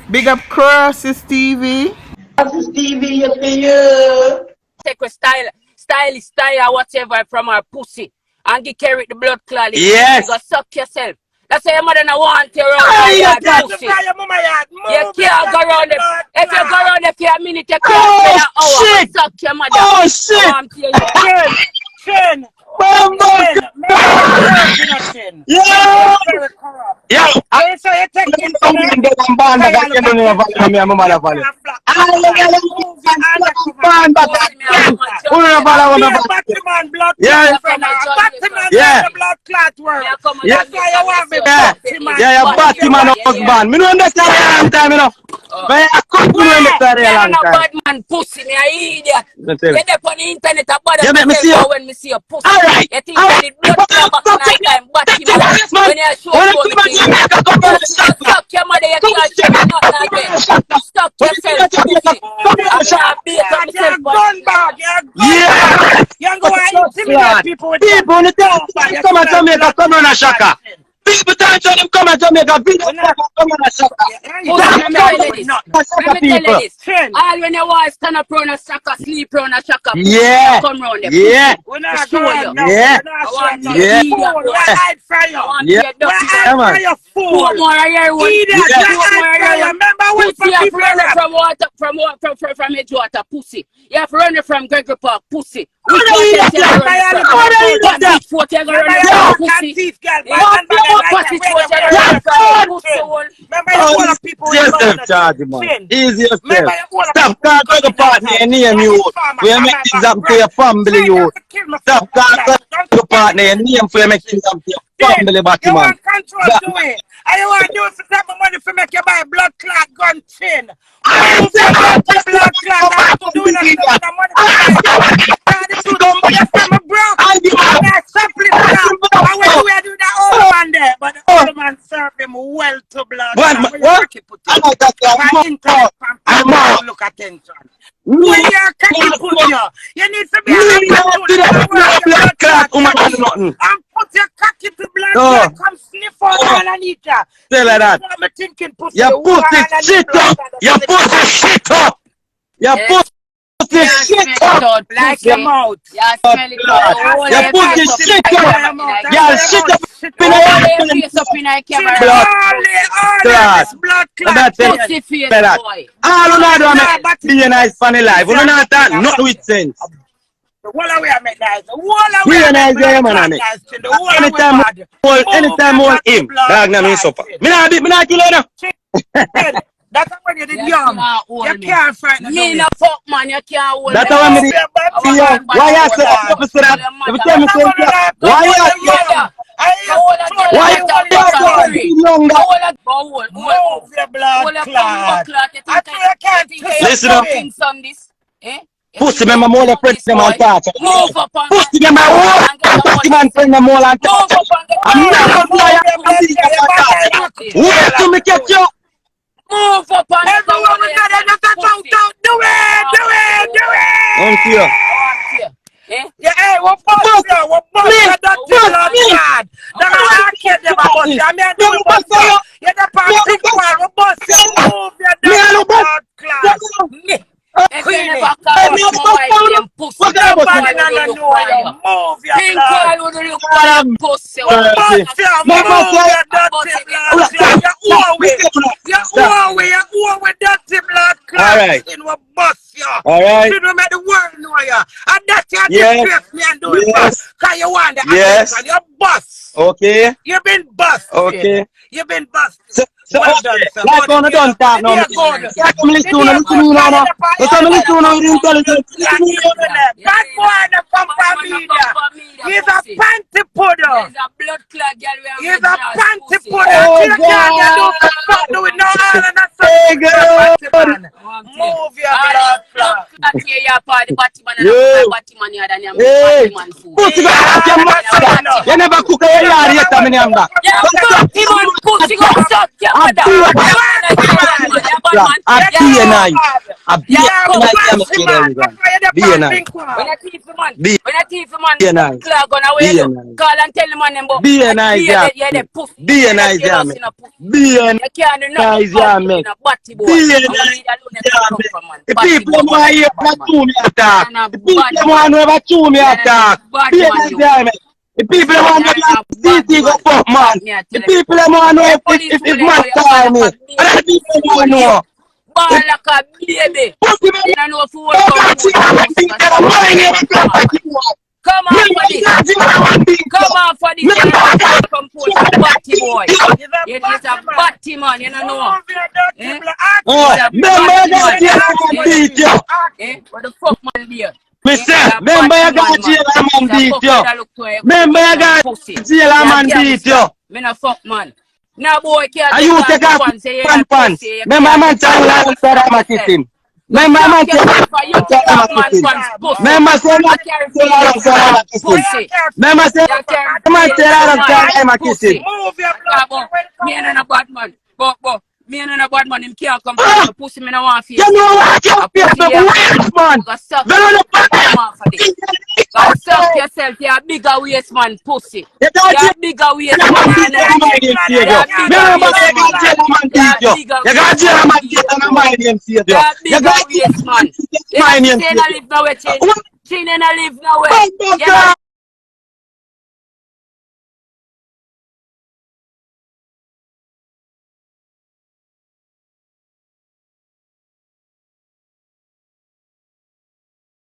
Big up Crosses TV. Crosses TV, you see you. Take a style, whatever from her pussy and get carry the blood clot. Yes. You go suck yourself. That's why your mother don't want you around pussy. You can't go around them. If you go around them for a minute, you can't spend an hour. Suck your mother. Oh shit! Chin. Yeah! Yeah! So you take it man pussy, me a idiot. You dey on the internet about you make me see you when me see your pussy. Alright. You think you need blood clot back in that time, but when you show me suck your mother, you can't show me nothing again. Suck yourself, pussy. You're gun bag. You're going to intimidate people with people on the time come to Jamaica, come on a shaka. People time to them come to Jamaica, come on a shaka. Let me tell you this. All when you want stand up round a shaka, sleep round a shaka, yeah, come round them. yeah, we're not show going you. Yeah, yeah, we're hide for you. yeah, We're hide for your fool. More a year one. Remember when people from Edgewater, pussy. You have to run it from Gregory Park, pussy. Which one you run from? Foot you run from pussy. Remember you all the people easier step. Stop calling the partner and name you. We make things up to your family you. Stop calling the partner and name for make things up to your family, Batman. You want control to it. And you want to use the type of money for make you buy blood clot gun chin. Move your blood clot. That's to do that the money for from a broke. That's simply I will do that old man there, but the old man served him well to blood. What? Look attention. When you're cocky put you need to be blood clot and put your cocky to blood clot. Come sniff out all I need ya. Tell her that. I'm thinking pussy. You put it shit up. You put it shit up. You put it shit up. Like your mouth. You smell it out. You put it shit up. You shit up. Blood clot. Pussy face boy. All of that make be a nice funny life. We don't have that. Not with sense. Walla we are make nice. We are nice, yeah, man. Anytime hold him, dog na me supper. Me not kill him. That's when you did young. You can't fight no. Me no fuck man, you can't hold. That's how me did. Why you say that? You tell me say why you say why move your blood clot. I can't listen up. Pussy me my mole friend them on touch. Pussy me my whole pussy man friend them all on touch. I'm not gonna wait to me catch you. Move up on everyone we got it. Do it. On to you. Yeah, hey, what boss you? What boss you? That blood clot. That can't never boss you. I mean, do boss you. You're the big one. What boss you? Move your blood clot. Queenie, move your pussy. Alright. You don't make the world know you. And that's your disgrace me and do it. Because you want the attention. You're boss. Okay. You've been bust. Okay. You've been bust. So, well done, sir. Like on the done talk now. Yeah, come listen to me now. Come listen to me intelligence. Bad boy that come from media. He's a panty pudder. He's a blood clot girl. He's a panty pudder. You can't do it no all and that's so move your blood clot. Hey, pussy go suck your mother. You never cook a yard yet, I mean, I'm back. Pussy go suck your mother. I see you now. A be Yeah, a nice watch jam him, kid man. everyone. That's why you're Be the a pan nice. drink When one. I teeth the man, Be when I teeth the man, a nice. clock on away Be a do. nice. Call and tell the man them about Be a I nice fear jam. that you're the pussy. Be a You're the nice jealous jam. in a pussy. Be a You can't do nothing nice out jam. in a batty boy. Be a I'm gonna nice leave alone and jam. come from man. The Batty people boy, them man, want you're hear a bad that man. to me attack. You're a The people bad them man. want to have to me You're attack. a bad Be a man, nice you. jam. The people them want You're to a have bad CT go man. fuck man. That me I The tell you. people them want to know Hey, police if bully man boy, you ball call like me. a And baby. the people Pussy want to bully, you. know. Ball If like a baby. pussy me You don't know if you will come got you forth, you on pussy, beat cause and I'm suck lying yourself here and come because off what for you this. want. Come Me off for this. got you on beat Come you. off for this. Me You don't know if you will come forth, you got batty boy. you. He's a You're a batty man. batty man, you don't know. Move your dirty Eh? blood. Ask You're Oh, a what you remember feel. you batty got man. Say, jail ask and Eh? what you beat feel. you. Ask Eh? him. What the fuck man there? Me Eh? say, You're a remember batty you got man, jail man. and It's man a beat fuck you you. that look to you go Remember get you man got pussy. jail and You're a man beat you. gangster. Me no fuck man. Now boy can't Are take you off take your off pants, say you're one not pussy, pants? you Remember can't man take tell off. you Go that suck I'm a yourself. kissing. Go Remember suck man tell yourself or you you take that I'm off a Oh, man kissing. pants God. pussy. Remember say I man carry tell you feelings that I'm man a kissing. Boy, I pussy. can't feel Remember it. say You carry man tell feelings you for that man I'm a kissing. pussy. Move your I blood. talk about When it me come and a out. bad man. But me and a bad man him can't come for Ah, me pussy me no want you face him. know what you A feel pussy the you come waste man. go suck Then on the yourself and back. come off of this. Go suck yourself, you're a bigger waist man pussy. You got You're jail a bigger waist and man, man you Yeah, beat know you and what? dirty my name blood. save You're you. a I can't bigger feel Remember waist you dirty got man. jail blood. and man You're beat a you. bigger You got waist jail man, and you man beat idiot you and boy. my name save You're you. a You bigger got jail waist and man man. beat you You and know my if you name say save no you. live nowhere, chin. What Chin you no live nowhere. the You know fuck?